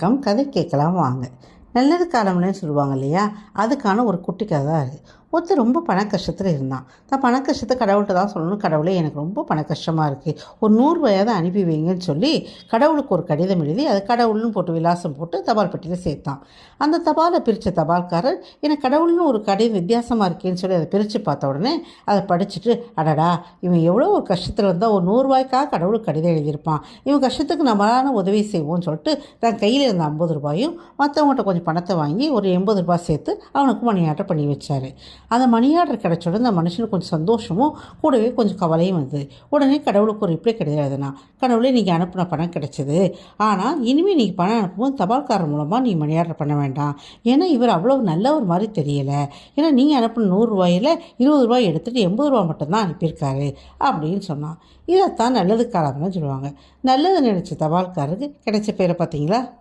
கதை கேட்கலாம் வாங்க. நல்லது காலம்னு சொல்லுவாங்க இல்லையா? அதுக்கான ஒரு குட்டி கதை தான் அது. ஒருத்தர் ரொம்ப பண கஷ்டத்தில் இருந்தான். தான் பண கஷ்டத்தை கடவுள்கிட்ட தான் சொல்லணும். கடவுளே, எனக்கு ரொம்ப பண கஷ்டமாக இருக்குது, ஒரு ரூ. 100 அனுப்பி வைங்கன்னு சொல்லி கடவுளுக்கு ஒரு கடிதம் எழுதி அதை கடவுள்னு போட்டு விலாசம் போட்டு தபால் பெட்டியில் சேர்த்தான். அந்த தபாலை பிரித்த தபால்காரர், எனக்கு கடவுள்னு ஒரு கடிதம் வித்தியாசமாக இருக்கேன்னு சொல்லி அதை பிரித்து பார்த்த உடனே அதை படிச்சுட்டு, அடடா, இவன் எவ்வளோ ஒரு கஷ்டத்தில் இருந்தால் ஒரு ரூ. 100 கடவுளுக்கு கடிதம் எழுதியிருப்பான், இவன் கஷ்டத்துக்கு நம்மளான உதவி செய்வோம்னு சொல்லிட்டு தன் கையில் இருந்த ரூ. 50 மற்றவங்கள்ட்ட கொஞ்சம் பணத்தை வாங்கி ஒரு ரூ. 80 சேர்த்து அவனுக்கு மணி ஆர்டர் பண்ணி வச்சார். அந்த மணி ஆர்டர் கிடச்சோட அந்த மனுஷனுக்கு கொஞ்சம் சந்தோஷமும் கூடவே கொஞ்சம் கவலையும் வந்தது. உடனே கடவுளுக்கு ஒரு ரிப்ளை கிடையாது எழுதுனா, கடவுளே, நீங்கள் அனுப்பின பணம் கிடைச்சது, ஆனால் இனிமேல் நீங்கள் பணம் அனுப்பும்போது தபால்காரர் மூலமாக நீ மணி ஆர்டர் பண்ண வேண்டாம். ஏன்னா இவர் அவ்வளோ நல்ல ஒரு மாதிரி தெரியலை. ஏன்னா நீங்கள் அனுப்பின ரூ. 100 ரூ. 20 எடுத்துகிட்டு ரூ. 80 மட்டும்தான் அனுப்பியிருக்காரு அப்படின்னு சொன்னான். இதைத்தான் நல்லது காலம்னு சொல்லுவாங்க. நல்லது நினச்ச தபால்காரருக்கு கிடைச்ச பேரை பார்த்தீங்களா?